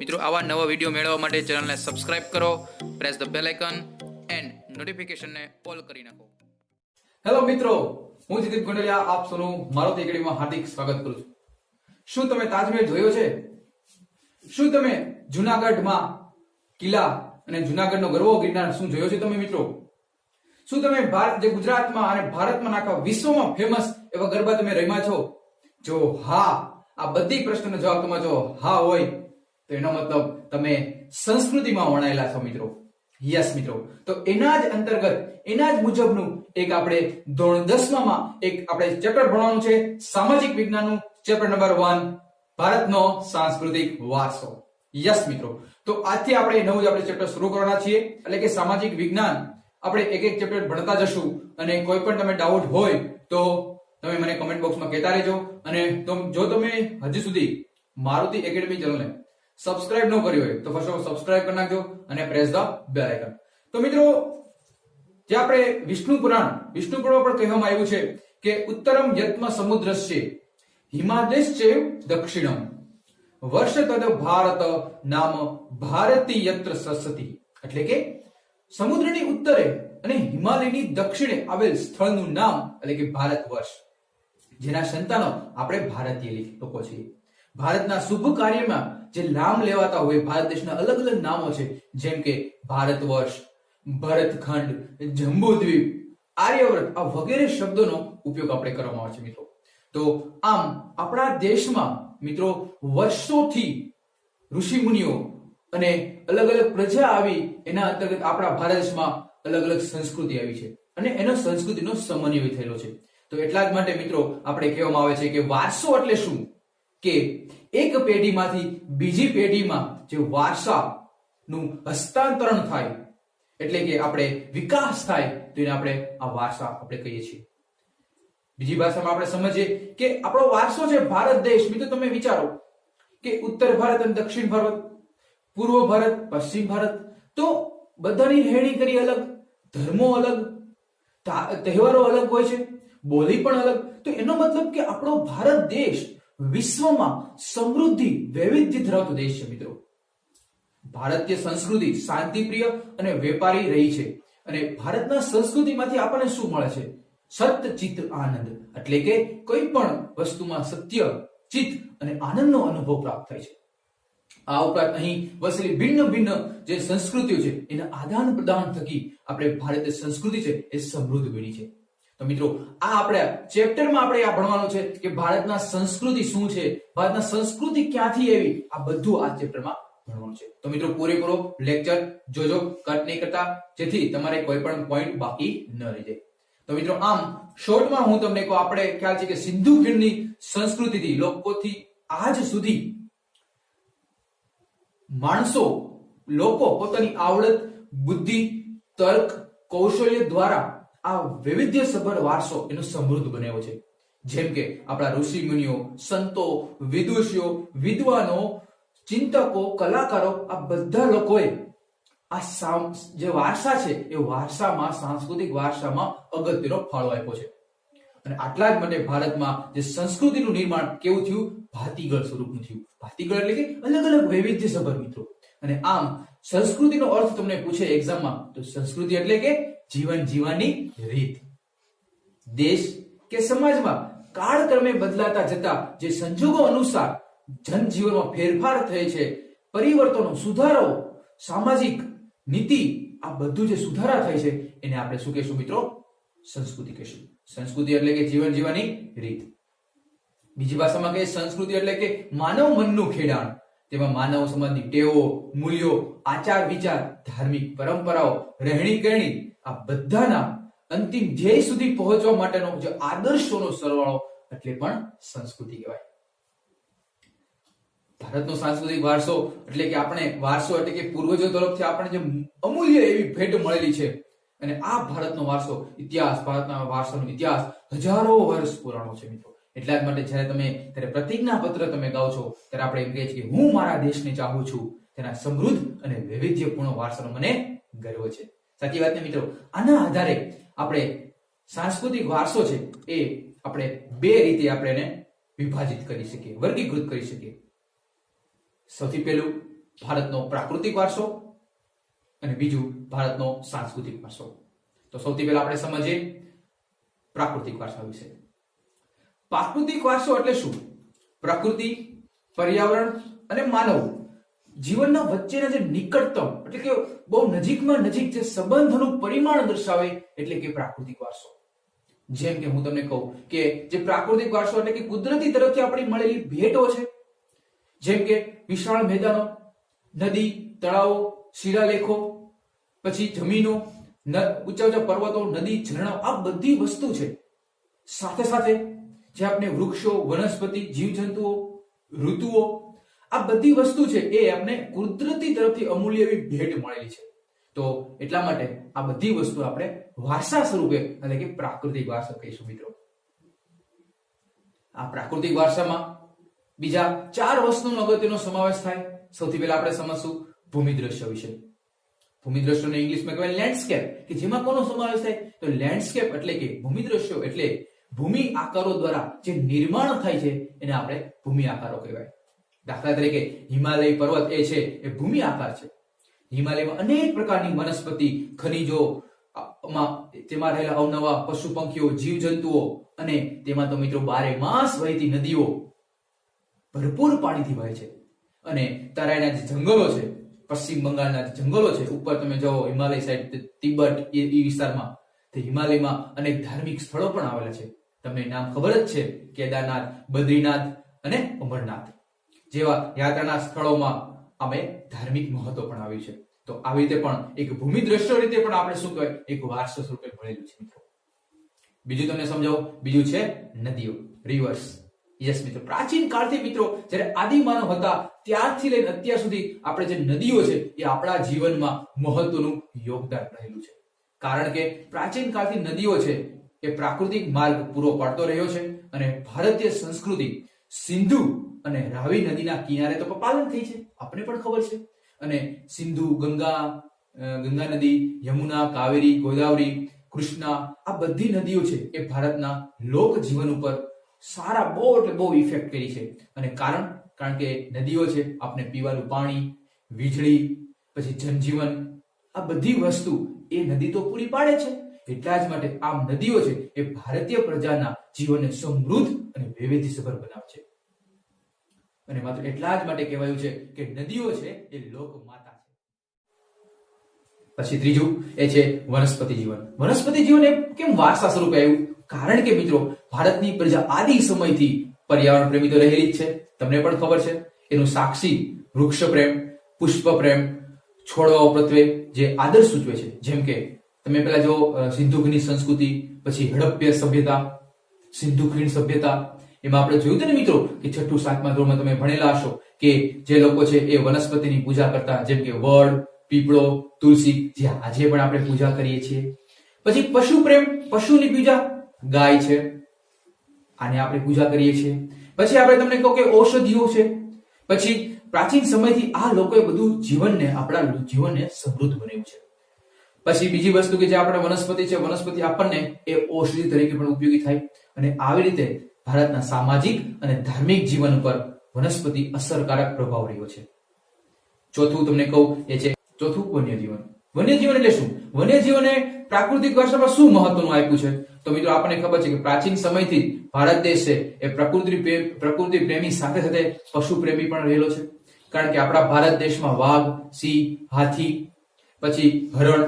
મિત્રો આવા નવા વિડીયો મેળવવા માટે ચેનલને સબસ્ક્રાઇબ કરો, press the bell icon and નોટિફિકેશનને ઓલ કરી નાખો. હેલો મિત્રો, હું જીતીપ ગોંડલિયા આપ સૌનું મારુતિ એકેડમીમાં હાર્દિક સ્વાગત કરું છું. શું તમે તાજમહેલ જોયો છે? શું તમે જૂનાગઢમાં કિલ્લા અને જૂનાગઢનો ગરવો ગિરનાર શું જોયો છે તમે મિત્રો? શું તમે જે ગુજરાતમાં અને ભારતમાં આખા વિશ્વમાં ફેમસ એવા ગરબા તમે રમ્યા છો? જો હા, આ બધી પ્રશ્નનો જવાબ તમારો જો હા હોય તો એનો મતલબ તમે સંસ્કૃતિમાં વણાયેલા છો મિત્રો. યસ મિત્રો, તો એના જ અંતર્ગત એના જ મુજબનું એક આપણે ધોરણ 10 માં એક આપણે ચેપ્ટર ભણવાનું છે, સામાજિક વિજ્ઞાનનું ચેપ્ટર નંબર 1, ભારતનો સાંસ્કૃતિક વારસો. યસ મિત્રો, તો આજથી આપણે નવું જ આપણે ચેપ્ટર શરૂ કરવાના છીએ, એટલે કે સામાજિક વિજ્ઞાન આપણે એક એક ચેપ્ટર ભણતા જશું. અને કોઈ પણ તમે ડાઉટ હોય તો તમે મને કમેન્ટ બોક્સમાં કહેતા રહેજો. અને જો તમે હજી સુધી મારુતિ એકેડમી ચેનલને સબસ્ક્રાઇબ ન કરી હોય તો ફર્સ્ટ સબસ્ક્રાઇબ કરી નાખજો અને પ્રેસ ધ બેલ આઇકન. તો મિત્રો, જે આપણે વિષ્ણુ પુરાણમાં પણ કહેવામાં આવ્યું છે કે ઉત્તરમ યત્મ સમુદ્રસ્ય હિમાદ્યશ્ચ દક્ષિણમ વર્ષ તદ ભારત નામ ભારતી યત્ર સસતી. એટલે કે સમુદ્રની ઉત્તરે અને હિમાલયની દક્ષિણે આવેલ સ્થળનું નામ એટલે કે ભારત વર્ષ, જેના સંતાનો આપણે ભારતીય લોકો છીએ. ભારતના શુભ કાર્યમાં જે નામ લેવાતા હોય ભારત દેશના અલગ અલગ નામો છે, જેમ કે ભારત વર્ષ, ભરતખંડ, જંબુદ્વીપ, આર્યવ્રત, આ વગેરે શબ્દોનો ઉપયોગ આપણે કરવામાં આવે છે મિત્રો. તો આમ આપણા દેશમાં મિત્રો વર્ષોથી ઋષિ મુનિઓ અને અલગ અલગ પ્રજા આવી, એના અંતર્ગત આપણા ભારત દેશમાં અલગ અલગ સંસ્કૃતિ આવી છે અને એનો સંસ્કૃતિનો સમન્વય થયેલો છે. તો એટલા જ માટે મિત્રો આપણે કહેવામાં આવે છે કે વારસો એટલે શું? કે એક પેઢીમાંથી બીજી પેઢીમાં જે વારસાનું હસ્તાંતરણ થાય, એટલે કે આપણે વિકાસ થાય, તો એને આપણે આ વારસા આપણે કહીએ છીએ. બીજી ભાષામાં આપણે સમજીએ કે આપણો વારસો છે ભારત દેશ. મિત્રો તમે વિચારો કે ઉત્તર ભારત અને દક્ષિણ ભારત, પૂર્વ ભારત, પશ્ચિમ ભારત, તો બધાની રહેણી કરી અલગ, ધર્મો અલગ, તહેવારો અલગ હોય છે, બોલી પણ અલગ. તો એનો મતલબ કે આપણો ભારત દેશ વિશ્વમાં સમૃદ્ધિ, વૈવિધ્ય ધરાવતો દેશ છે મિત્રો. ભારતીય સંસ્કૃતિ શાંતિપ્રિય અને વેપારી રહી છે. અને ભારતના સંસ્કૃતિમાંથી આપણને શું મળે છે? સત્યચિત્ત આનંદ, એટલે કે કોઈ પણ વસ્તુમાં સત્ય, ચિત્ત અને આનંદનો અનુભવ પ્રાપ્ત થાય છે. આ ઉપરાંત અહીં વસેલી ભિન્ન ભિન્ન જે સંસ્કૃતિઓ છે એના આદાન પ્રદાન થકી આપણે ભારતીય સંસ્કૃતિ છે એ સમૃદ્ધ બની છે. તો મિત્રો આ આપણે ચેપ્ટરમાં આપણે આ ભણવાનું છે કે ભારતના સંસ્કૃતિ શું છે, ભારતના સંસ્કૃતિ ક્યાંથી આવી, આ બધું આ ચેપ્ટરમાં ભણવાનું છે. તો મિત્રો પૂરેપૂરો લેક્ચર જોજો, કટ નહીં કરતા, જેથી તમારે કોઈ પણ પોઈન્ટ બાકી ન રહી જાય. તો મિત્રો આમ શોર્ટમાં હું તમને કહું, આપણે ખ્યાલ છે કે સિંધુ ખીણની સંસ્કૃતિથી લોકોથી આજ સુધી લોકો પોતાની આવડત, બુદ્ધિ, તર્ક, કૌશલ્ય દ્વારા આ વૈવિધ્યસભર વારસો એનો સમૃદ્ધ બનાવ્યો છે. જેમ કે આપણા ઋષિ મુનિઓ, સંતો, વિદુષીઓ, વિદ્વાનો, ચિંતકો, કલાકારો, આ બધા લોકોએ આ જે વારસા છે એ વારસામાં, સાંસ્કૃતિક વારસામાં અગત્યનો ફાળો આપ્યો છે. અને આટલા જ માટે ભારતમાં જે સંસ્કૃતિનું નિર્માણ કેવું થયું? ભાતીગળ સ્વરૂપનું થયું. ભાતીગળ એટલે કે અલગ અલગ વૈવિધ્યસભર મિત્રો. અને આમ સંસ્કૃતિનો અર્થ તમને પૂછે એક્ઝામમાં, તો સંસ્કૃતિ એટલે કે જીવન જીવવાની રીત. દેશ કે સમાજમાં કાળક્રમે બદલાતા જતા જે સંજોગો અનુસાર જનજીવનમાં ફેરફાર થાય છે, પરિવર્તનો, સુધારો, સામાજિક નીતિ, આ બધું જે સુધારા થાય છે એને આપણે શું કહેશું મિત્રો? સંસ્કૃતિ કહેશું. સંસ્કૃતિ એટલે કે જીવન જીવવાની રીત. બીજી ભાષામાં કહીએ સંસ્કૃતિ એટલે કે માનવ મનનું ખેડાણ. તેમાં માનવ સમાજની ટેવો, મૂલ્યો, આચાર વિચાર, ધાર્મિક પરંપરાઓ, રહેણી કરણી, આ બધાના અંતિમ ધ્યેય સુધી પહોંચવા માટેનો જે આદર્શોનો સરવાળો એટલે પણ સંસ્કૃતિ કહેવાય. ભારતનો સાંસ્કૃતિક વારસો એટલે કે આપણે વારસો એટલે કે પૂર્વજો તરફથી આપણને જે અમૂલ્ય એવી ભેટ મળેલી છે. અને આ ભારતનો વારસો, ઇતિહાસ, ભારતના વારસાનો ઇતિહાસ હજારો વર્ષ પુરાણો છે મિત્રો. એટલા જ માટે જ્યારે તમે પ્રતિજ્ઞા પત્ર તમે ગાઓ છો ત્યારે આપણે એમ કહીએ છીએ કે હું મારા દેશને ચાહું છું, તેના સમૃદ્ધ અને વૈવિધ્યપૂર્ણ વારસાનો મને ગર્વ છે. સાચી વાત ને મિત્રો? આના આધારે આપણે સાંસ્કૃતિક વારસો છે એ આપણે બે રીતે આપણે એને વિભાજિત કરી શકીએ, વર્ગીકૃત કરી શકીએ. સૌથી પહેલું ભારતનો પ્રાકૃતિક વારસો અને બીજું ભારતનો સાંસ્કૃતિક વારસો. તો સૌથી પહેલા આપણે સમજીએ પ્રાકૃતિક વારસા વિશે. પ્રાકૃતિક વારસો એટલે શું? પ્રકૃતિ, પર્યાવરણ અને માનવ જીવનના વચ્ચેના જે નિકટતમ એટલે કે બહુ નજીકમાં નજીક જે સંબંધનું પરિમાણ દર્શાવે એટલે કે પ્રાકૃતિક વારસો. જેમ કે હું તમને કહું કે જે પ્રાકૃતિક વારસો એટલે કે કુદરતી તરફથી આપણી મળેલી ભેટો છે, જેમ કે વિશાળ મેદાનો, નદી, તળાવો, શિલાલેખો, પછી જમીનો, ઊંચા ઊંચા પર્વતો, નદી, ઝરણા, આ બધી વસ્તુ છે. સાથે સાથે જે આપણે વૃક્ષો, વનસ્પતિ, જીવજંતુઓ, ઋતુઓ, આ બધી વસ્તુ છે એ આપણે કુદરતી તરફથી અમૂલ્ય એવી ભેટ મળેલી છે. તો એટલા માટે આ બધી વસ્તુ આપણે વારસા સ્વરૂપે એટલે કે પ્રાકૃતિક વારસો કહીશું મિત્રો. આ પ્રાકૃતિક વારસામાં બીજા 4 વસ્તુનો અગત્યનો સમાવેશ થાય. સૌથી પહેલા આપણે સમજશું ભૂમિ દ્રશ્ય વિશે. ભૂમિ દ્રશ્યોને ઇંગ્લિશમાં કહેવાય લેન્ડસ્કેપ, કે જેમાં કોનો સમાવેશ થાય? તો લેન્ડસ્કેપ એટલે કે ભૂમિ દ્રશ્યો એટલે ભૂમિ આકારો દ્વારા જે નિર્માણ થાય છે એને આપણે ભૂમિ આકારો કહેવાય. દાખલા તરીકે હિમાલય પર્વત એ છે એ ભૂમિ આકાર છે. હિમાલયમાં અનેક પ્રકારની વનસ્પતિ, ખનિજો, તેમાં રહેલા અવનવા પશુ પંખીઓ, જીવજંતુઓ અને તેમાં તો મિત્રો 12 માસ વહેતી નદીઓ ભરપૂર પાણીથી વહે છે. અને તરાઈના જે જંગલો છે, પશ્ચિમ બંગાળના જે જંગલો છે, ઉપર તમે જાઓ હિમાલય સાઈડ, તિબેટ એ વિસ્તારમાં, તે હિમાલયમાં અનેક ધાર્મિક સ્થળો પણ આવેલા છે. તમને નામ ખબર જ છે, કેદારનાથ, બદ્રીનાથ અને અમરનાથ જેવા યાત્રાના સ્થળોમાં અમે ધાર્મિક મહત્વ પણ આવ્યું છે. તો આવી રીતે પણ એક ભૂમિ દ્રશ્ય રીતે પણ આપણે શું કહેવાય એક વારસો સ્વરૂપે મળેલું છે મિત્રો. બીજું તમને સમજાવું, બીજું છે નદીઓ, રિવર્સ. યસ મિત્રો, પ્રાચીન કાળથી મિત્રો જ્યારે આદિમાનવ હતા ત્યારથી લઈને અત્યાર સુધી આપણે જે નદીઓ છે એ આપણા જીવનમાં મહત્વનું યોગદાન રહેલું છે. કારણ કે પ્રાચીન કાળથી નદીઓ છે એ પ્રાકૃતિક માર્ગ પૂરો પાડતો રહ્યો છે અને ભારતીય સંસ્કૃતિ સિંધુ અને રાવી નદીના કિનારે તો પાલન થઈ છે, આપણે પણ ખબર છે. અને સિંધુ, ગંગા નદી, યમુના, કાવેરી, ગોદાવરી, કૃષ્ણા, આ બધી નદીઓ છે એ ભારતના લોક જીવન ઉપર સારા બહુ ઇફેક્ટ કરી છે. અને કારણ કે નદીઓ છે આપણે પીવાનું પાણી, વીજળી, પછી જનજીવન, આ બધી વસ્તુ એ નદી તો પૂરી પાડે છે. એટલા જ માટે આ નદીઓ છે એ ભારતીય પ્રજાના જીવનને સમૃદ્ધ અને વૈવિધ્યસભર બનાવે છે. અને માત્ર એટલા જ માટે કહેવાયું છે કે નદીઓ છે એ લોક માતા છે. પછી ત્રીજું એ છે વનસ્પતિ જીવન. વનસ્પતિ જીવન એ કેમ વારસા સ્વરૂપે આવ્યું? કારણ કે મિત્રો ભારતની પ્રજા આદિ સમયથી પર્યાવરણ પ્રેમી તો રહેલી જ છે, તમને પણ ખબર છે. એનું સાક્ષી વૃક્ષ પ્રેમ, પુષ્પ પ્રેમ, છોડવાઓ પ્રત્યે જે આદર સૂચવે છે. જેમ કે તમે પેલા જો સિંધુ ખીણ સંસ્કૃતિ, પછી હડપ્પા સભ્યતા, સિંધુ ખીણ સભ્યતા, એમાં આપણે જોયું હતું ને મિત્રો કે 6ઠું 7મા ધોરણમાં તમે ભણેલા હશો કે જે લોકો છે એ વનસ્પતિની પૂજા કરતા, જેમ કે વડ, પીપળો, તુલસી, જે આજે પણ આપણે પૂજા કરીએ છીએ. પછી પશુ પ્રેમ, પશુની પૂજા, ગાય છે, આને આપણે પૂજા કરીએ છીએ. પછી આપણે તમને કહું કે ઔષધિઓ છે. પછી પ્રાચીન સમયથી આ લોકોએ બધું આપણા જીવનને સમૃદ્ધ બનાવ્યું છે. પછી બીજી વસ્તુ કે જે આપણે વનસ્પતિ છે, વનસ્પતિ આપણને એ ઔષધિ તરીકે પણ ઉપયોગી થાય. અને આવી રીતે ભારતના સામાજિક અને ધાર્મિક જીવન ઉપર વનસ્પતિ અસરકારક પ્રભાવ રહ્યો છે. ચોથું તમને કહું એ છે વન્યજીવન. વન્યજીવન એટલે શું? વન્યજીવને પ્રાકૃતિક વારસામાં શું મહત્વનું આપ્યું છે? તો મિત્રો આપણને ખબર છે કે પ્રાચીન સમયથી ભારત દેશ છે એ પ્રકૃતિ પ્રેમી સાથે સાથે પશુ પ્રેમી પણ રહેલો છે. કારણ કે આપણા ભારત દેશમાં વાઘ, સિંહ, હાથી, પછી હરણ,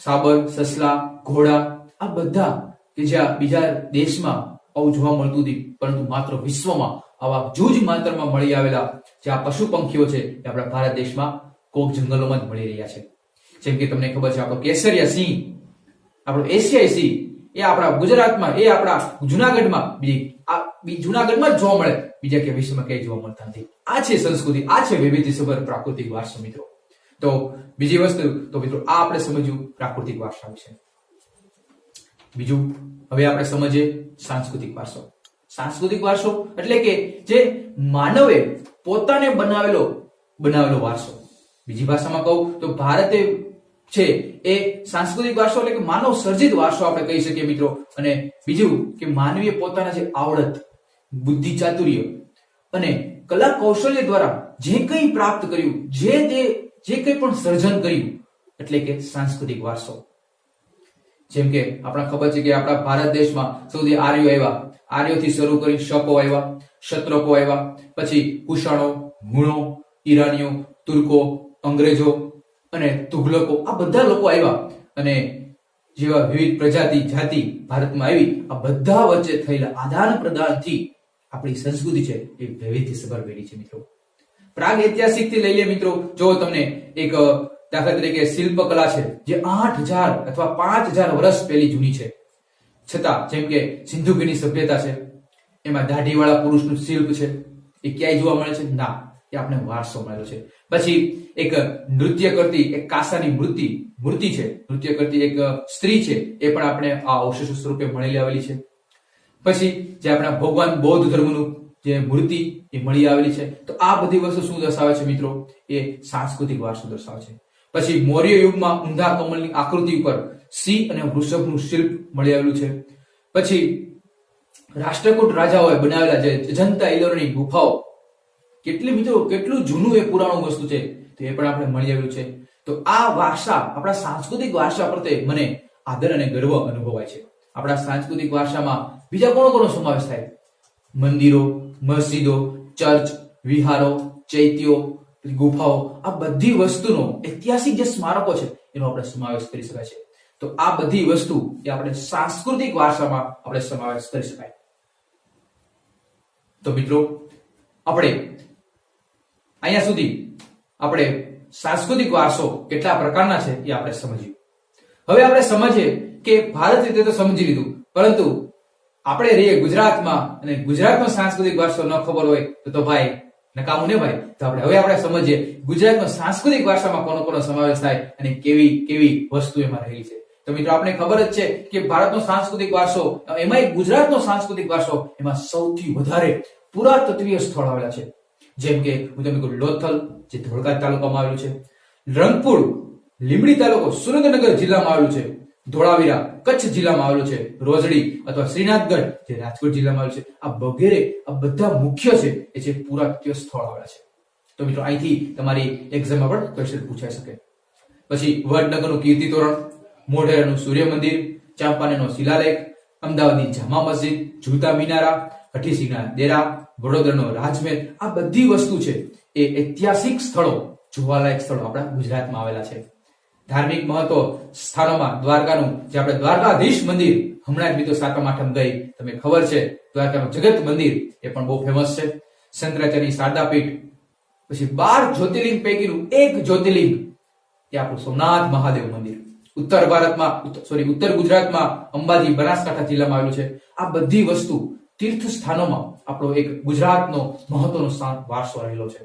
સાબર, સસલા, ઘોડા, આ બધા કે જ્યાં બીજા દેશમાં આવું જોવા મળતું નથી, પરંતુ માત્ર વિશ્વમાં આવા જૂજ માત્રામાં મળી આવેલા જે આ પશુ પંખીઓ છે એ આપણા ભારત દેશમાં કોક જંગલોમાં જ મળી રહ્યા છે. જેમ કે તમને ખબર છે આપણો કેસરિયા સિંહ, આપણો એશિયાઈ સિંહ એ આપણા ગુજરાતમાં, એ આપણા જુનાગઢમાં જુનાગઢમાં જ જોવા મળે, બીજા કે વિશ્વમાં ક્યાંય જોવા મળતા નથી. આ છે સંસ્કૃતિ, આ છે વૈવિધ્યસભર પ્રાકૃતિક વારસો મિત્રો. તો બીજી વસ્તુ તો મિત્રો આ આપણે સમજ્યું પ્રાકૃતિક વારસા વિશે. બીજું હવે આપણે સમજીએ સાંસ્કૃતિક વારસો. સાંસ્કૃતિક વારસો એટલે કે જે માનવે પોતાને બનાવેલો વારસો. બીજી ભાષામાં કહું તો ભારતે છે એ સાંસ્કૃતિક વારસો એટલે કે માનવ સર્જિત વારસો આપણે કહી શકીએ મિત્રો. અને બીજું કે માનવીય પોતાના જે આવડત, બુદ્ધિ ચાતુર્ય અને કલા કૌશલ્ય દ્વારા જે કંઈ પ્રાપ્ત કર્યું, જે કંઈ પણ સર્જન કર્યું, એટલે કે સાંસ્કૃતિક વારસો. જેમ કે આપણને ખબર છે કે આપણા ભારત દેશમાં સૌથી આર્યો આવ્યા, આર્યોથી શરૂ કરી શકો આવ્યા, શત્રુકો આવ્યા, પછી કુષાણો, હુણો, ઈરાનીઓ, તુર્કો, અંગ્રેજો અને તુઘલકો, આ બધા લોકો આવ્યા અને જેવા વિવિધ પ્રજાતિ જાતિ ભારતમાં આવી, આ બધા વચ્ચે થયેલા આદાન પ્રદાનથી આપણી સંસ્કૃતિ છે એ વૈવિધ્યસભર બની છે મિત્રો. પ્રાગ ઐતિહાસિક થી લઈ લે મિત્રો, જો તમને એક દાખલા તરીકે શિલ્પકલા છે જે 8000 અથવા 5000 વર્ષ પહેલી જૂની છે, છતાં જેમ કે સિંધુકીની સભ્યતા છે, એમાં દાઢીવાળા પુરુષનું શિલ્પ છે, એ ક્યાંય જોવા મળે છે? ના, એ આપણે વારસો મળેલો છે. પછી એક નૃત્ય કરતી એક કાસાની મૂર્તિ છે, નૃત્ય કરતી એક સ્ત્રી છે, એ પણ આપણે આ અવશેષો સ્વરૂપે મળી આવેલી છે. પછી જે આપણા ભગવાન બૌદ્ધ ધર્મનું જે મૂર્તિ એ મળી આવેલી છે. તો આ બધી વસ્તુ શું દર્શાવે છે મિત્રો? એ સાંસ્કૃતિક વારસો દર્શાવે છે. પછી મૌર્ય યુગમાં ઊંધા કમળની આકૃતિ ઉપર સિંહ અને વૃષભનું શિલ્પ મળી આવેલું છે. પછી રાષ્ટ્રકૂટ રાજાઓએ બનાવેલા જે અજંતા ઇલોરાની ગુફાઓ, કેટલું જૂનું એ પુરાણું વસ્તુ છે, તો એ પણ આપણે મળી આવેલું છે. તો આ વારસા, આપણા સાંસ્કૃતિક વારસા પ્રત્યે મને આદર અને ગર્વ અનુભવાય છે. આપણા સાંસ્કૃતિક વારસામાં બીજા કોનો સમાવેશ થાય? મંદિરો, મસ્જિદો, ચર્ચ, વિહારો, ચૈત્યો, ગુફાઓ, આ બધી વસ્તુનો ઐતિહાસિક જે સ્મારકો છે એનો આપણે સમાવેશ કરી શકાય છે. તો આ બધી વસ્તુ એ આપણે સાંસ્કૃતિક વારસામાં આપણે સમાવેશ કરી શકાય. તો મિત્રો, આપણે અહીંયા સુધી આપણે સાંસ્કૃતિક વારસો કેટલા પ્રકારના છે એ આપણે સમજ્યું. હવે આપણે સમજીએ કે ભારત રીતે તો સમજી લીધું, પરંતુ આપણે રહીએ ગુજરાતમાં અને ગુજરાતનો સાંસ્કૃતિક વારસો ન ખબર હોય તો ભાઈ નકામું ને ભાઈ. તો આપણે સમજીએ ગુજરાતનો સાંસ્કૃતિક વારસામાં કોનો સમાવેશ થાય અને કેવી વસ્તુ એમાં રહેલી છે. તો મિત્રો, આપણે ખબર જ છે કે ભારતનો સાંસ્કૃતિક વારસો, એમાં ગુજરાતનો સાંસ્કૃતિક વારસો, એમાં સૌથી વધારે પુરાતત્વીય સ્થળ આવેલા છે. જેમ કે હું તમને કહું, લોથલ જે ધોળકા તાલુકામાં આવેલું છે, રંગપુર લીંબડી તાલુકો સુરેન્દ્રનગર જિલ્લામાં આવેલું છે, ધોળાવીરા કચ્છ જિલ્લામાં આવેલું છે, રોજડી અથવા શ્રીનાથગઢ જે રાજકોટ જિલ્લામાં આવેલું છે. આ વગેરે આ બધા મુખ્ય છે એ જે પુરાતત્વીય સ્થળ આવેલા છે. તો મિત્રો, અહીંથી તમારી એક્ઝામમાં પણ ક્વેશ્ચન પૂછાઈ શકે. પછી વડનગરનું કીર્તિ તોરણ, મોઢેરાનું સૂર્ય મંદિર, ચાંપાનેરનો શિલાલેખ, અમદાવાદની જામા મસ્જિદ, ઝૂલતા મિનારા, હઠીસિંહના ડેરા, વડોદરાનો રાજમહેલ, આ બધી વસ્તુ છે એ ઐતિહાસિક સ્થળો, જોવાલાયક સ્થળો આપણા ગુજરાતમાં આવેલા છે. ધાર્મિક મહત્વ સ્થાનોમાં દ્વારકાનું જે આપણે દ્વારકાધીશ મંદિર, હમણાં જ મિત્રો સાતમ આઠમ ગઈ, તમને ખબર છે, દ્વારકાનું જગત મંદિર એ પણ બહુ ફેમસ છે. શંકરાચાર્યની શારદાપીઠ, પછી 12 જ્યોતિર્લિંગ પૈકીનું એક જ્યોતિર્લિંગ એ આપણું સોમનાથ મહાદેવ મંદિર. ઉત્તર ગુજરાતમાં અંબાજી બનાસકાંઠા જિલ્લામાં આવેલું છે. આ બધી વસ્તુ તીર્થ સ્થાનોમાં આપણો એક ગુજરાતનો મહત્વનો વારસો રહેલો છે.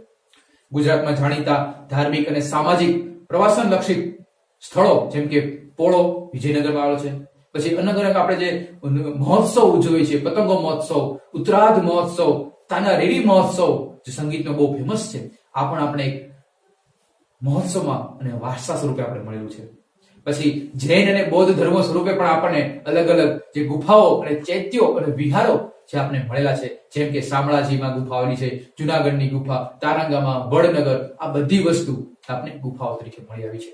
ગુજરાતમાં જાણીતા ધાર્મિક અને સામાજિક પ્રવાસન લક્ષિત સ્થળો જેમ કે પોળો વિજયનગરમાં આવેલો છે. પછી અલગ અલગ આપણે જે મહોત્સવ ઉજવીએ છીએ, પતંગો મહોત્સવ, ઉત્તરાધ મહોત્સવ, તાના રેડી મહોત્સવ જે સંગીતનો બહુ ફેમસ છે, આ પણ આપણે એક મહોત્સવમાં અને વારસા સ્વરૂપે આપણે મળેલું છે. પછી જૈન અને બૌદ્ધ ધર્મ સ્વરૂપે પણ આપણને અલગ અલગ જે ગુફાઓ અને ચૈત્યો અને વિહારો જે આપણે મળેલા છે, જેમ કે શામળાજીમાં ગુફા આવેલી છે, જુનાગઢની ગુફા, તારંગામાં, વડનગર, આ બધી વસ્તુ આપણે ગુફાઓ તરીકે મળી આવી છે.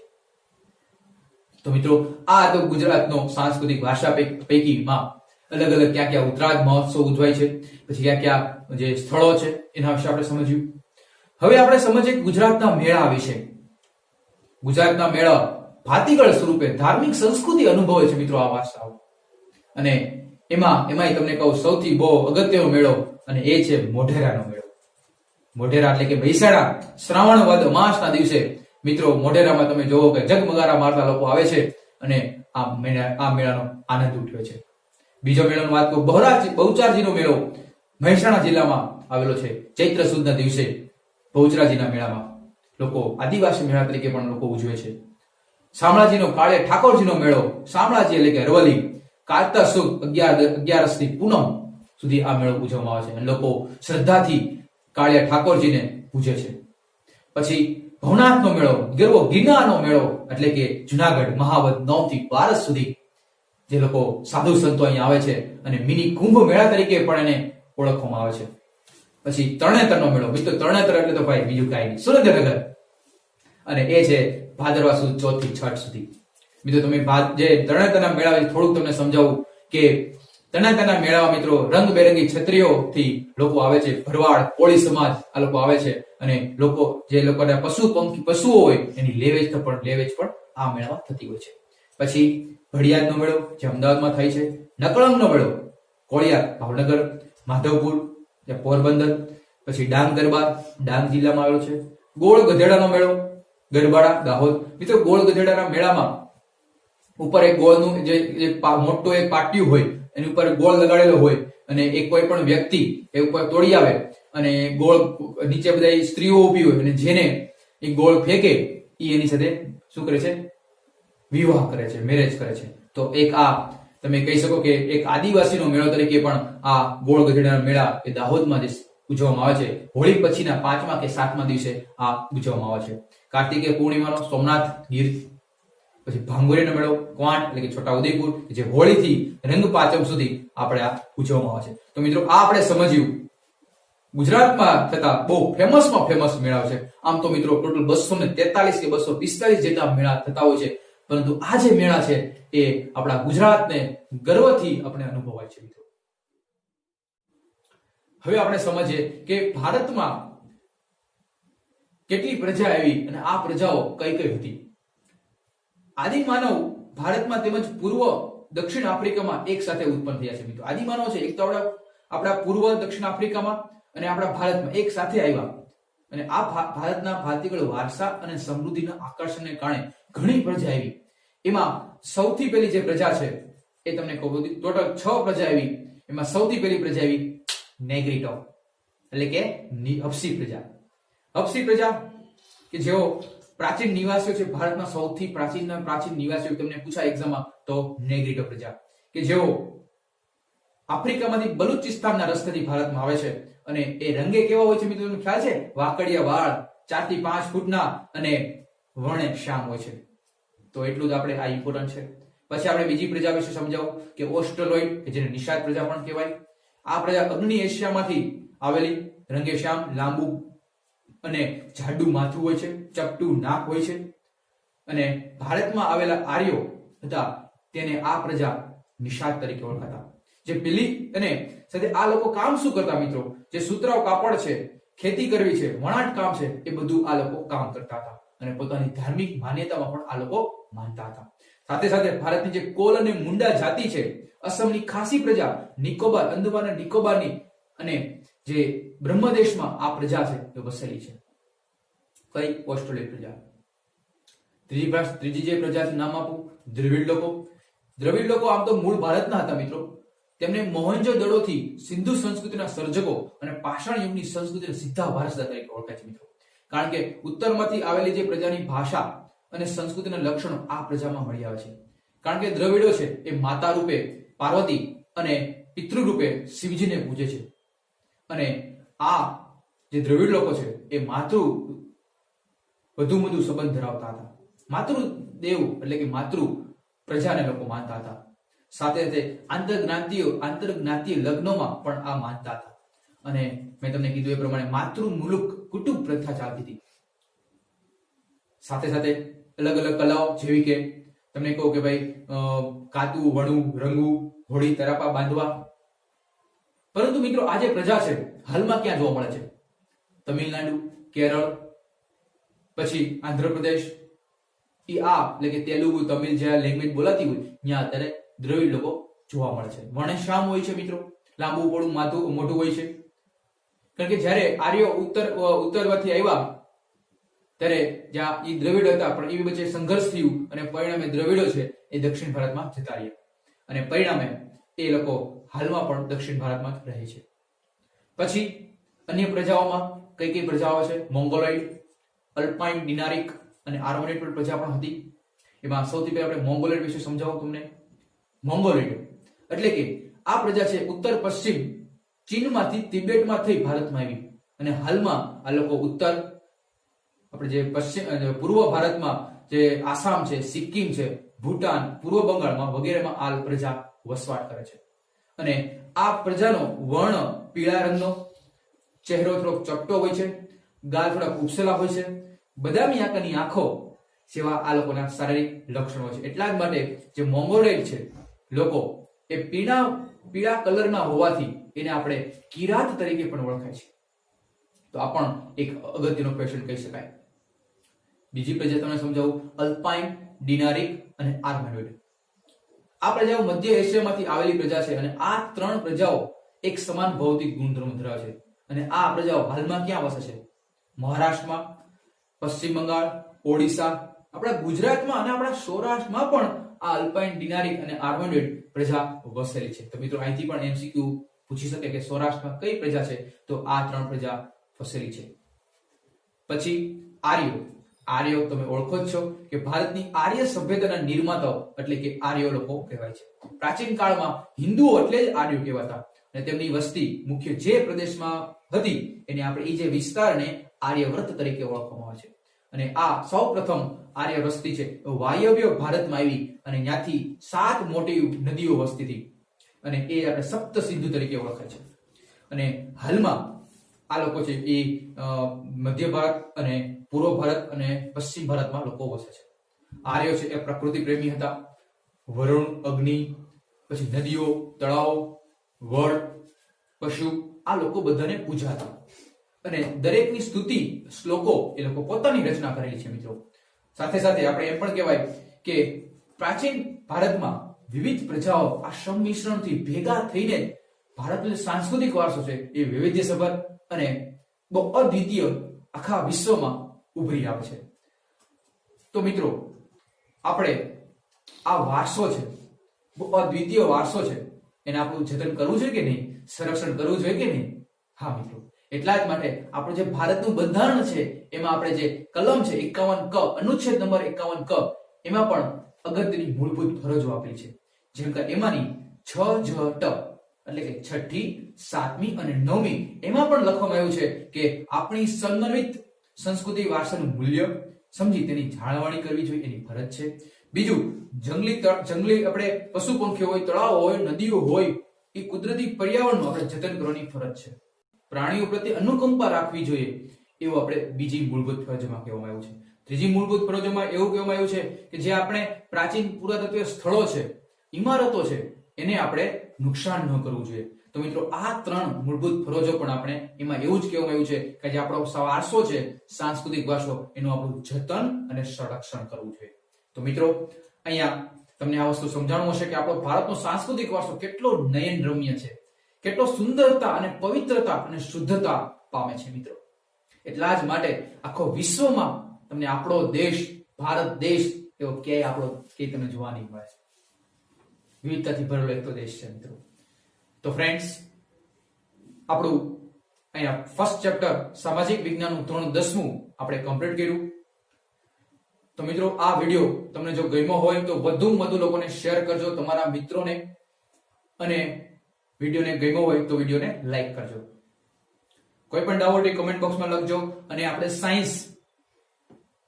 તો મિત્રો, આ તો ગુજરાતનો સાંસ્કૃતિક વારસા પૈકીમાં અલગ અલગ ક્યાં ઉત્તરાધ મહોત્સવ ઉજવાય છે, પછી ક્યાં જે સ્થળો છે એના વિશે આપણે સમજ્યું. હવે આપણે સમજીએ ગુજરાતના મેળા વિશે. ગુજરાતના મેળા ભાતીગળ સ્વરૂપે ધાર્મિક સંસ્કૃતિ અનુભવે છે મિત્રો આ વારસાઓ. અને એમાંય તમને કહું, સૌથી બહુ અગત્યનો મેળો અને એ છે મોઢેરાનો મેળો. મોઢેરા એટલે કે મહેસાણા શ્રાવણ વદ માસના દિવસે મિત્રો મોઢેરામાં તમે જોવો કે જગમગારા મારતા લોકો આવે છે અને આ મેળાનો આનંદ ઉઠ્યો છે. બીજો મેળાની વાત કરું, બહુચારજીનો મેળો મહેસાણા જિલ્લામાં આવેલો છે. ચૈત્ર સુદના દિવસે બહુચરાજીના મેળામાં લોકો આદિવાસી મેળા તરીકે પણ લોકો ઉજવે છે. શામળાજીનો કાળે ઠાકોરજીનો મેળો, શામળાજી એટલે કે અરવલ્લી, કાર્તક સુદ 11 થી પૂનમ સુધી આ મેળો ઉજવવામાં આવે છે અને લોકો શ્રદ્ધાથી કાળિયા ઠાકોરજીને પૂજે છે. પછી ભવનાથનો મેળો, ગિરનારનો મેળો એટલે કે જુનાગઢ મહાવદ 9 થી 12 સુધી જે લોકો સાધુ સંતો અહીં આવે છે અને મિની કુંભ મેળા તરીકે પણ એને ઓળખવામાં આવે છે. પછી તરણેતરનો મેળો. મિત્રો તરણેતર એટલે તો ભાઈ બીજું કાંઈ નહીં, સુરેન્દ્રનગર. અને એ છે ભાદરવા સુદ 4 થી છઠ સુધી. મિત્રો તમે જે તરણેતરના મેળા વિશે થોડુંક તમને સમજાવું કે તરણેતરના મેળામાં મિત્રો રંગબેરંગી છત્રીઓથી લોકો આવે છે. ભરવાડ, કોળી સમાજ આ લોકો આવે છે અને લોકો જે લોકોના પશુઓ હોય એની લેવેચ પણ આ મેળામાં થતી હોય છે. પછી ભડિયાદનો મેળો જે અમદાવાદમાં થાય છે. નકળંગનો મેળો કોળિયાર, ભાવનગર, માધવપુર, પોરબંદર. પછી ડાંગ દરબાર ડાંગ જિલ્લામાં આવેલો છે. ગોળ ગધેડાનો મેળો ગરબાડા, દાહોદ. મિત્રો ગોળ ગધેડાના મેળામાં ઉપર એક ગોળનું જે મોટો એક પાટિયું હોય એની ઉપર ગોળ લગાડેલો હોય અને એક કોઈ પણ વ્યક્તિ એ ઉપર તોડી આવે અને ગોળ નીચે બધા સ્ત્રીઓ ઊભી હોય અને જેને એ ગોળ ફેંકે એ એની સાથે શું કરે છે? વિવાહ કરે છે, મેરેજ કરે છે. તો એક આ તમે કહી શકો કે એક આદિવાસીનો મેળો તરીકે પણ આ ગોળ ગધેડાના મેળા એ દાહોદમાં ઉજવવામાં આવે છે. હોળી પછીના 5મા કે 7મા દિવસે આ ઉજવવામાં આવે છે. કાર્તિકે પૂર્ણિમાનો સોમનાથ ગીર. પછી ભાંગોરીનો મેળો ક્વાંટ એટલે કે છોટા ઉદેપુર, જે હોળીથી રંગ પાંચમ સુધી આપણે આ ઉજવવામાં આવે છે. તો મિત્રો આ આપણે સમજ્યું ગુજરાતમાં થતા બહુ ફેમસ મેળા છે. આમ તો મિત્રો ટોટલ 243 કે 245 જેટલા મેળા થતા હોય છે, પરંતુ આ જે મેળા છે એ આપણા ગુજરાતને ગર્વથી આપણે અનુભવાય છે. મિત્રો હવે આપણે સમજીએ કે ભારતમાં કેટલી પ્રજા આવી અને આ પ્રજાઓ કઈ કઈ હતી. આદિમાનવ ભારતમાં તેમજ પૂર્વ દક્ષિણ આફ્રિકામાં એક સાથે ઉત્પન્ન થયા છે. મિત્રો આદિમાનવ છે એક તો આપણા પૂર્વ દક્ષિણ આફ્રિકામાં અને આપણા ભારતમાં એક સાથે આવ્યા અને આ ભારતના ભારતીય વારસા અને સમૃદ્ધિના આકર્ષણને કારણે ઘણી પ્રજા આવી. એમાં સૌથી પહેલી જે પ્રજા છે એ તમને કહું, ટોટલ 6 પ્રજા આવી. એમાં સૌથી પહેલી પ્રજા આવી નેગ્રીટો એટલે કે હબસી પ્રજા. હબસી પ્રજા કે જેઓ પ્રાચીન નિવાસીઓ છે, ભારતના સૌથી પ્રાચીન નિવાસીઓ તમને પૂછાય એક્ઝામમાં તો નેગ્રીટો પ્રજા કે જેઓ આફ્રિકામાંથી બલુચિસ્તાનના રસ્તેથી ભારતમાં આવે છે અને એ રંગે કેવા હોય છે મિત્રો તમને ખ્યાલ છે? વાકડિયા વાળ, 4 થી 5 ફૂટના અને વર્ણે શ્યામ હોય છે. તો એટલું જ આપણે આ ઇમ્પોર્ટન્ટ છે. પછી આપણે બીજી પ્રજા વિશે સમજાવું કે ઓસ્ટ્રોલોઇડ કે જેને નિષાદ પ્રજા પણ કહેવાય. આ પ્રજા અગ્નિ એશિયામાંથી આવેલી, રંગે શ્યામ, લાંબુ અને જાડું માથું હોય છે, ચપટું નાક હોય છે અને ભારતમાં આવેલા આર્યો હતા તેને આ પ્રજા નિષાદ તરીકે ઓળખાતા. જે પેલી અને સાથે આ લોકો કામ શું કરતા મિત્રો? જે સૂતરાવ કાપડ છે, ખેતી કરવી છે, વણાટ કામ છે, એ બધું આ લોકો કામ કરતા હતા અને પોતાની ધાર્મિક માન્યતામાં પણ આ લોકો માનતા હતા. સાથે સાથે ભારતની જે કોલ અને મુંડા જાતિ છે, અસમની ખાસી પ્રજા, નિકોબાર, અંદમાન અને નિકોબારની અને જે બ્રહ્મદેશમાં આ પ્રજા છે એ વસેલી છે. કઈ? ઓસ્ટ્રેલિયન પ્રજા. ત્રીજી જે પ્રજાનું નામ આપું, દ્રવિડ લોકો. દ્રવિડ લોકો આમ તો મૂળ ભારતના હતા મિત્રો. તેમને મોહેન્જો-દડોથી સિંધુ સંસ્કૃતિના સર્જકો અને પાષાણ યુગની સંસ્કૃતિના સીધા વારસદાર તરીકે ઓળખાય છે મિત્રો. કારણ કે ઉત્તરમાંથી આવેલી જે પ્રજાની ભાષા અને સંસ્કૃતિના લક્ષણો આ પ્રજામાં મળી આવે છે. કારણ કે દ્રવિડો છે એ માતા રૂપે પાર્વતી અને પિતૃ રૂપે શિવજીને પૂજે છે અને આ જે દ્રવિડ લોકો છે એ વધુ સંબંધ ધરાવતા હતા. માતૃદેવ એટલે કે માતૃ પ્રજાને લોકો માનતા હતા. સાથે સાથે આંતરજ્ઞાતીય લગ્નોમાં પણ આ માનતા હતા અને મેં તમને કીધું એ પ્રમાણે માતૃ મુલુક કુટુંબ પ્રથા ચાલતી હતી. સાથે સાથે અલગ અલગ કલાઓ જેવી કે તમને કહું કે ભાઈ કાતું, વણવું, રંગવું, હોળી, તરાપા બાંધવા. પરંતુ મિત્રો આ જે પ્રજા છે હાલમાં ક્યાં જોવા મળે છે? તમિલનાડુ, કેરળ, પછી આંધ્રપ્રદેશ, એટલે કે તેલુગુ, તમિલ જે લેંગ્વેજ બોલાતી હોય ત્યાં અત્યારે દ્રવિડ લોકો જોવા મળે છે. વર્ણશ્યામ હોય છે મિત્રો, લાંબુ પોળું માથું મોટું હોય છે. કારણ કે જ્યારે આર્યો ઉત્તરમાંથી આવ્યા ત્યારે જ્યાં એ દ્રવિડ હતા પણ એવી વચ્ચે સંઘર્ષ થયું અને પરિણામે દ્રવિડો છે એ દક્ષિણ ભારતમાં જતા રહ્યા અને પરિણામે એ લોકો હાલમાં પણ દક્ષિણ ભારતમાં જ રહે છે. પછી અન્ય પ્રજાઓમાં કઈ પ્રજાઓ છે? મોંગોલોઇડ, અલ્પાઇન, ડિનારિક અને આર્મોનિડ પણ પ્રજા પણ હતી. એમાં સૌથી પહેલા આપણે મોંગોલોઇડ વિશે સમજાવું તમને. મોંગોલોઇડ એટલે કે આ પ્રજા છે ઉત્તર પશ્ચિમ ચીનમાંથી તિબેટમાં થઈ ભારતમાં આવી અને હાલમાં આ લોકો આપણે જે પૂર્વ ભારતમાં જે આસામ છે, સિક્કિમ છે, ભૂટાન, પૂર્વ બંગાળમાં વગેરેમાં આ પ્રજા વસવાટ કરે છે અને આ પ્રજાનો વર્ણ પીળા રંગનો ચહેરો થોડોક ચપટો હોય છે, ગાલ થોડા ઉપસેલા હોય છે, બદામી આકારની આંખો જેવા આ લોકોના શારીરિક લક્ષણો છે. એટલા જ માટે જે મોંગોલોઇડ છે લોકો એ પીળા કલરના હોવાથી એને આપણે કિરાત તરીકે પણ ઓળખાય છે. તો આ પણ એક અગત્યનો ક્વેશ્ચન કહી શકાય. બીજી પ્રજા તમને સમજાવું, અલ્પાઇન, ડિનારિક અને આર્મેનોઇડ. આ પ્રજાઓ મધ્ય એશિયામાંથી આવેલી પ્રજા છે અને આ ત્રણ પ્રજાઓ એક સમાન ભૌતિક ગુણધર્મ ધરાવે છે. અને આ પ્રજાઓ હાલમાં ક્યાં વસે છે? મહારાષ્ટ્રમાં, પશ્ચિમ બંગાળ, ઓડિશા, આપણા ગુજરાતમાં અને આપણા સૌરાષ્ટ્રમાં પણ આ અલ્પાઇન, ડિનારિક અને આર્મેનોઇડ પ્રજા વસેલી છે. તો મિત્રો અહીંથી પણ એમસીક્યુ પૂછી શકે કે સૌરાષ્ટ્રમાં કઈ પ્રજા છે? તો આ ત્રણ પ્રજા વસેલી છે. પછી આર્યો. આર્યો તમે ઓળખો જ છો કે ભારતની આર્ય સભ્યતાના નિર્માતાઓ એટલે કે આર્યો લોકો કહેવાય છે. પ્રાચીન કાળમાં હિન્દુઓ એટલે જ આર્યો કહેવાતા અને તેમની વસ્તી મુખ્ય જે પ્રદેશમાં હતી એને આપણે એ જે વિસ્તારને આર્યવ્રત તરીકે ઓળખવામાં આવે છે. અને આ સૌપ્રથમ આર્ય વસ્તી છે વાયવ્ય ભારતમાં આવી અને ત્યાંથી 7 મોટી નદીઓ વસતી હતી અને એ આપણે સપ્ત સિંધુ તરીકે ઓળખાય છે. અને હાલમાં આ લોકો છે એ મધ્ય ભારત અને પૂર્વ ભારત અને પશ્ચિમ ભારતમાં લોકો વસે છે. આર્યો છે એ પ્રકૃતિ પ્રેમી હતા. વરુણ, અગ્નિ, પછી નદીઓ, તળાવો, વડ, પશુ આ લોકો બધાને પૂજાતા અને દરેકની સ્તુતિ શ્લોકો એ લોકો પોતાની રચના કરેલી છે. મિત્રો સાથે સાથે આપણે એમ પણ કહેવાય કે પ્રાચીન ભારતમાં વિવિધ પ્રજાઓ આ સંમિશ્રણથી ભેગા થઈને ભારતનો સાંસ્કૃતિક વારસો છે એ વૈવિધ્યસભર અને બહુ અદ્વિતીય આખા વિશ્વમાં ઉભરી આવે છે. તો મિત્રો આપણે આ વારસો છે, બહુ અદ્વિતીય વારસો છે, એને આપણું જતન કરવું જોઈએ કે નહીં? સંરક્ષણ કરવું જોઈએ કે નહીં? હા મિત્રો, એટલા જ માટે આપણું જે ભારતનું બંધારણ છે એમાં આપણે જે કલમ છે 51 ક, અનુચ્છેદ નંબર 51 ક, એમાં પણ અગત્યની મૂળભૂત ફરજો આપેલી છે. જેમ કે એમાંની 6 જ ટ એટલે કે 6ઠી, 7મી અને 9મી એમાં પણ લખવામાં આવ્યું છે કે આપણી સમન્વિત સંસ્કૃતિ વારસાનું મૂલ્ય સમજી તેની જાળવણી કરવી જોઈએ, એની ફરજ છે. બીજું, જંગલી આપણે પશુ પંખીઓ હોય, તળાવો હોય, નદીઓ હોય, એ કુદરતી પર્યાવરણનું આપણે જતન કરવાની ફરજ છે. પ્રાણીઓ પ્રત્યે અનુકંપા રાખવી જોઈએ એવું આપણે બીજી મૂળભૂત ફરજમાં કહેવામાં આવ્યું છે. ત્રીજી મૂળભૂત ફરજોમાં એવું કહેવામાં આવ્યું છે કે જે આપણે પ્રાચીન પુરાતત્વીય સ્થળો છે, ઇમારતો છે, એને આપણે નુકસાન ન કરવું જોઈએ. તો મિત્રો આ ત્રણ મૂળભૂત ફરજો પણ આપણે એમાં એવું જ કહેવામાં આવ્યું છે કે જે આપણો વારસો છે, સાંસ્કૃતિક વારસો, એનું આપણું જતન અને સંરક્ષણ કરવું જોઈએ. તો મિત્રો અહીંયા તમને આ વસ્તુ સમજાણવું હશે કે આપણો ભારતનો સાંસ્કૃતિક વારસો કેટલો નયનરમ્ય છે, કેટલો સુંદરતા અને પવિત્રતા અને શુદ્ધતા પામે છે. મિત્રો એટલા જ માટે આખો વિશ્વમાં તમને આપણો દેશ, ભારત દેશ એવો ક્યાંય આપણો કે તમને જોવા નહીં મળે. વિવિધતાથી ભરેલો એક તો દેશ છે મિત્રો. તો ફ્રેન્ડ્સ, આપણું અહીંયા ફર્સ્ટ ચેપ્ટર સામાજિક વિજ્ઞાનનું ધોરણ 10મું આપણે કમ્પ્લીટ કર્યું. તો મિત્રો આ વિડિયો તમને જો ગમ્યો હોય તો વધુમાં વધુ લોકોને શેર કરજો, તમારા મિત્રોને, અને વિડિયોને ગમ્યો હોય તો વિડિયોને લાઈક કરજો. કોઈ પણ ડાઉટ હોય કમેન્ટ બોક્સમાં લખજો. અને આપણે સાયન્સ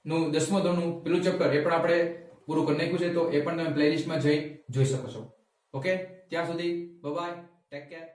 નું 10મા ધોરણનું પેલું ચેપ્ટર એ પણ આપણે પૂરું કરી નાખ્યું છે, તો એ પણ તમે પ્લેલિસ્ટમાં જઈ જોઈ શકો છો. ઓકે, ત્યાં સુધી બાય બાય, ટેક કેર.